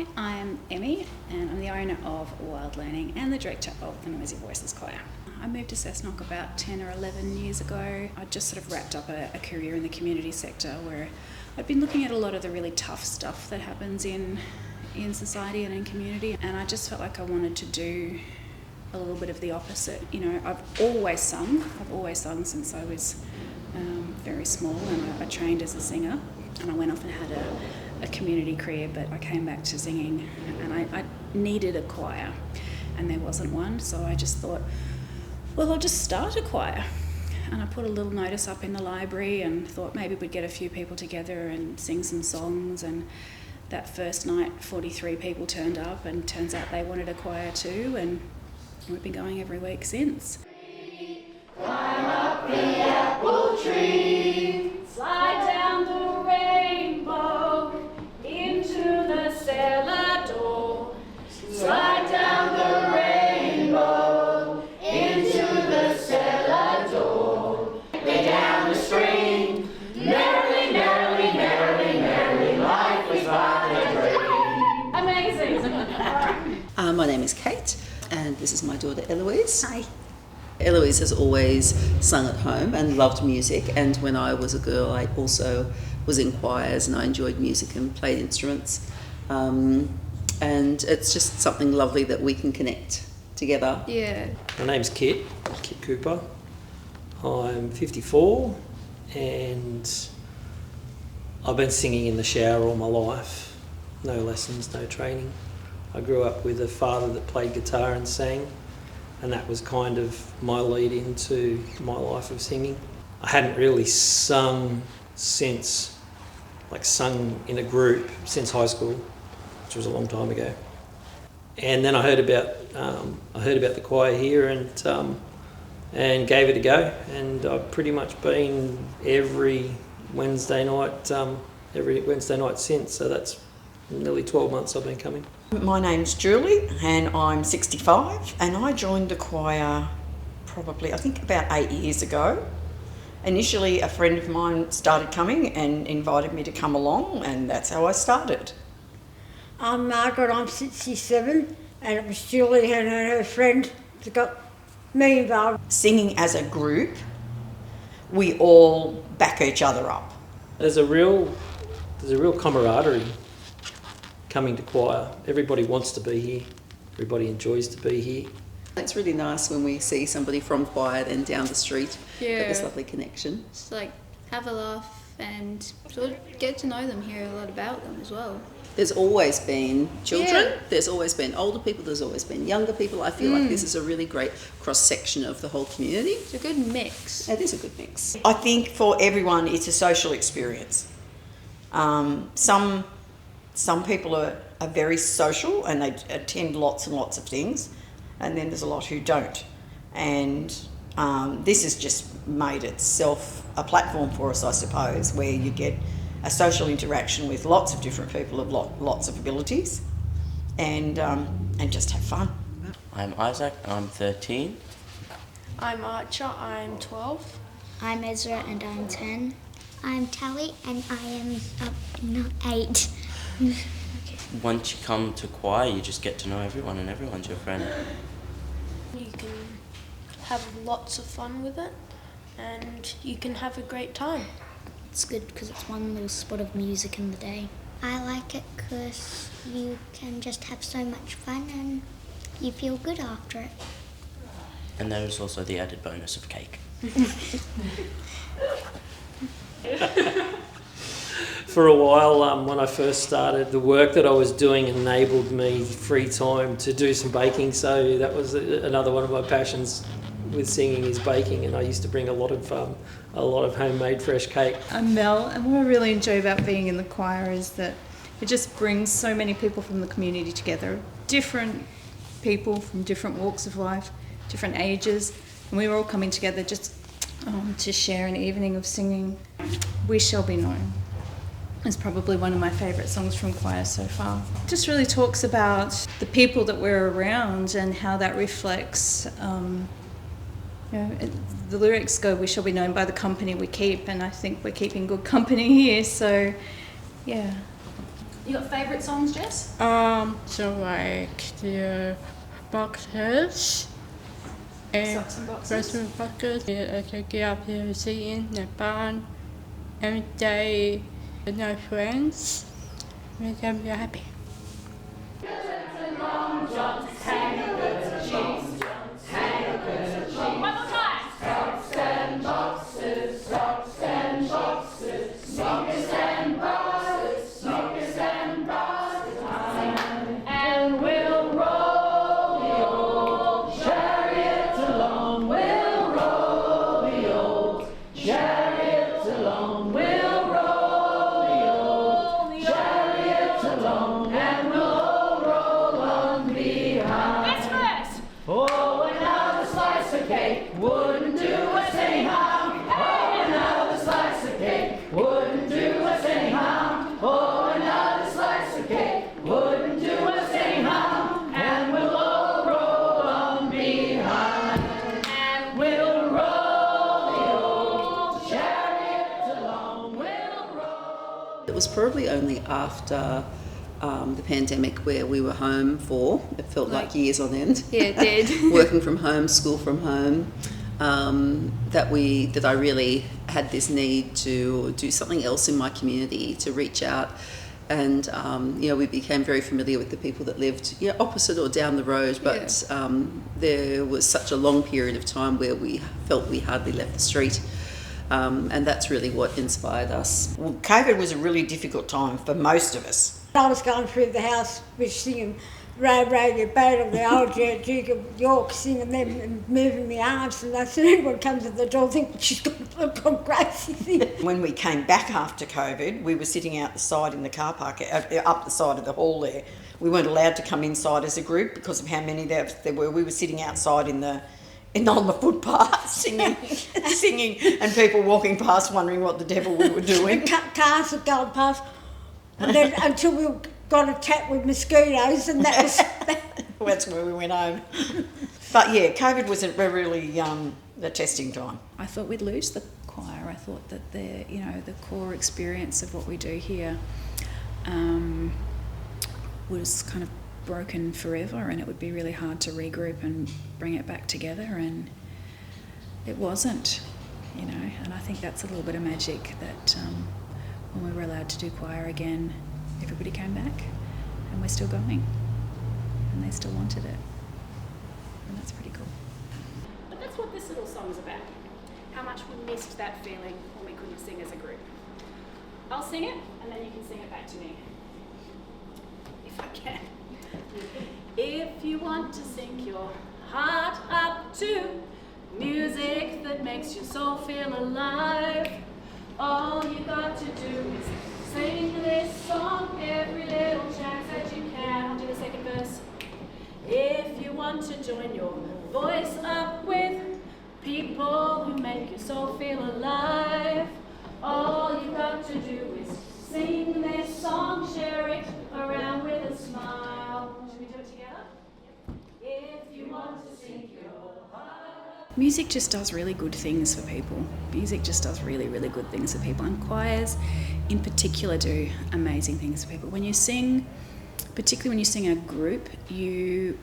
Hi, I'm Amy and I'm the owner of Wild Learning and the director of the Noisy Voices Choir. I moved to Cessnock about 10 or 11 years ago. I just sort of wrapped up a career in the community sector where I'd been looking at a lot of the really tough stuff that happens in society and in community, and I just felt like I wanted to do a little bit of the opposite. You know, I've always sung since I was very small, and I trained as a singer, and I went off and had a community career, but I came back to singing and I needed a choir and there wasn't one, so I just thought, well, I'll just start a choir. And I put a little notice up in the library and thought maybe we'd get a few people together and sing some songs, and that first night 43 people turned up, and turns out they wanted a choir too, and we've been going every week since. Climb up the apple tree, slide down the rainbow, into the cellar door. Slide down the rainbow, into the cellar door. Way down the stream, merrily, merrily, merrily, merrily, life is but a dream. Amazing. My name is Kate, and this is my daughter Eloise. Hi. Eloise has always sung at home and loved music, and when I was a girl I also was in choirs and I enjoyed music and played instruments, and it's just something lovely that we can connect together. Yeah. My name's Kit Cooper. I'm 54 and I've been singing in the shower all my life. No lessons, no training. I grew up with a father that played guitar and sang, and that was kind of my lead into my life of singing. I hadn't really sung in a group since high school, which was a long time ago. And then I heard about the choir here and gave it a go, and I've pretty much been every Wednesday night since, so that's nearly 12 months I've been coming. My name's Julie and I'm 65, and I joined the choir probably, I think, about 8 years ago. Initially a friend of mine started coming and invited me to come along, and that's how I started. I'm Margaret, I'm 67, and it was Julie and her friend that got me involved. Singing as a group, we all back each other up. There's a real camaraderie coming to choir. Everybody wants to be here. Everybody enjoys to be here. It's really nice when we see somebody from choir then down the street. Yeah. This lovely connection. Just like have a laugh and sort of get to know them, hear a lot about them as well. There's always been children, Yeah. There's always been older people, there's always been younger people. I feel like this is a really great cross-section of the whole community. It's a good mix. It is a good mix. I think for everyone it's a social experience. Some people are very social and they attend lots and lots of things, and then there's a lot who don't. And this has just made itself a platform for us, I suppose, where you get a social interaction with lots of different people of lots of abilities, and just have fun. I'm Isaac, I'm 13. I'm Archer, I'm 12. I'm Ezra and I'm 10. I'm Tally and I am 8. Once you come to choir, you just get to know everyone and everyone's your friend. You can have lots of fun with it and you can have a great time. It's good because it's one little spot of music in the day. I like it because you can just have so much fun and you feel good after it. And there is also the added bonus of cake. For a while, when I first started, the work that I was doing enabled me free time to do some baking, so that was another one of my passions with singing is baking, and I used to bring a lot of homemade fresh cake. I'm Mel, and what I really enjoy about being in the choir is that it just brings so many people from the community together, different people from different walks of life, different ages, and we were all coming together just to share an evening of singing. We Shall Be Known is probably one of my favourite songs from choir so far. It just really talks about the people that we're around and how that reflects. The lyrics go, "We shall be known by the company we keep," and I think we're keeping good company here. So, yeah. You got favourite songs, Jess? So like the boxers and Socks and boxes. boxers. I could get up here singing in the barn every day with no friends. Make them happy. One more time. Socks and boxes, socks and boxes, sneakers and boxes, sneakers and boxes. And we'll roll the old chariot along. We'll roll the old chariot along. We'll roll the old chariot along, and we'll all roll on behind. That's first. Oh, another slice of cake wouldn't do us any harm. Oh, another slice of cake wouldn't do us any harm. Oh, another slice of cake wouldn't do us any harm. And we'll all roll on behind. And we'll roll the old chariot along. We'll roll. It was probably only after the pandemic where we were home for, it felt like years on end. Yeah, it did. Working from home, school from home, that I really had this need to do something else in my community, to reach out. And, we became very familiar with the people that lived opposite or down the road, but there was such a long period of time where we felt we hardly left the street. And that's really what inspired us. Well, COVID was a really difficult time for most of us. I was going through the house with singing Ray Ray Your Battle, the old Duke of York, singing them and moving my arms, and I said, anyone comes to the door thinking she's gone crazy. When we came back after COVID, we were sitting out the side in the car park, up the side of the hall there. We weren't allowed to come inside as a group because of how many there were. We were sitting outside on the footpath singing, and people walking past wondering what the devil we were doing. Cars had gone past, and then until we got attacked with mosquitoes, and that was... That's where we went home. But yeah, COVID was really a testing time. I thought we'd lose the choir. I thought that the core experience of what we do here was kind of broken forever, and it would be really hard to regroup and bring it back together, and it wasn't, and I think that's a little bit of magic that when we were allowed to do choir again, everybody came back, and we're still going, and they still wanted it, and that's pretty cool. But that's what this little song's about. How much we missed that feeling when we couldn't sing as a group. I'll sing it, and then you can sing it back to me. If I can. If you want to sink your heart up to music that makes your soul feel alive, all you got to do is sing this song every little chance that you can. I'll do the second verse. If you want to join your voice up with people who make your soul feel alive, all you got to do is sing this song, share it around with a smile. Should we do it together? If you want to sink your heart. Music just does really good things for people. Music just does really, really good things for people. And choirs in particular do amazing things for people. When you sing, particularly when you sing in a group, you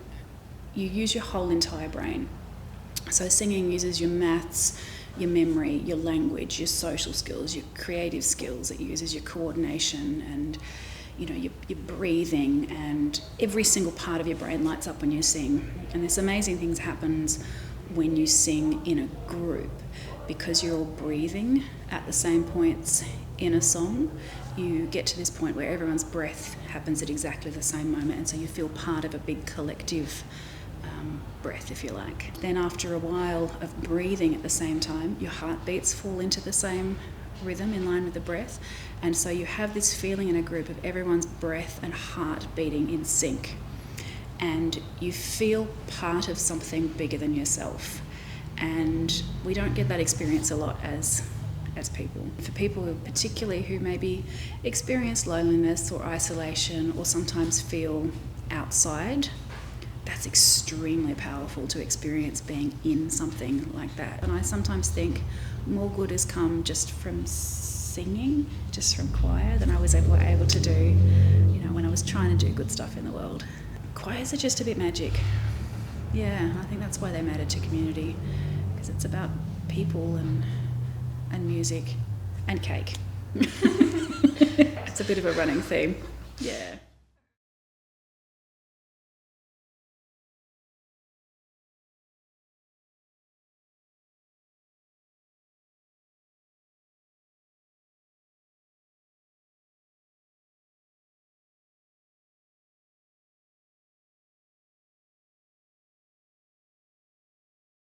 use your whole entire brain. So singing uses your maths, your memory, your language, your social skills, your creative skills. It uses your coordination and your breathing, and every single part of your brain lights up when you sing. And this amazing things happens when you sing in a group, because you're all breathing at the same points in a song. You get to this point where everyone's breath happens at exactly the same moment, and so you feel part of a big collective breath, if you like. Then after a while of breathing at the same time, your heartbeats fall into the same rhythm in line with the breath, and so you have this feeling in a group of everyone's breath and heart beating in sync, and you feel part of something bigger than yourself. And we don't get that experience a lot as people. For people particularly who maybe experience loneliness or isolation or sometimes feel outside, that's extremely powerful to experience being in something like that. And I sometimes think more good has come just from singing just from choir than I was able to do, you know, when I was trying to do good stuff in the world. Choirs are just a bit magic. Yeah, I think that's why they matter to community, because it's about people and music and cake. It's a bit of a running theme. Yeah.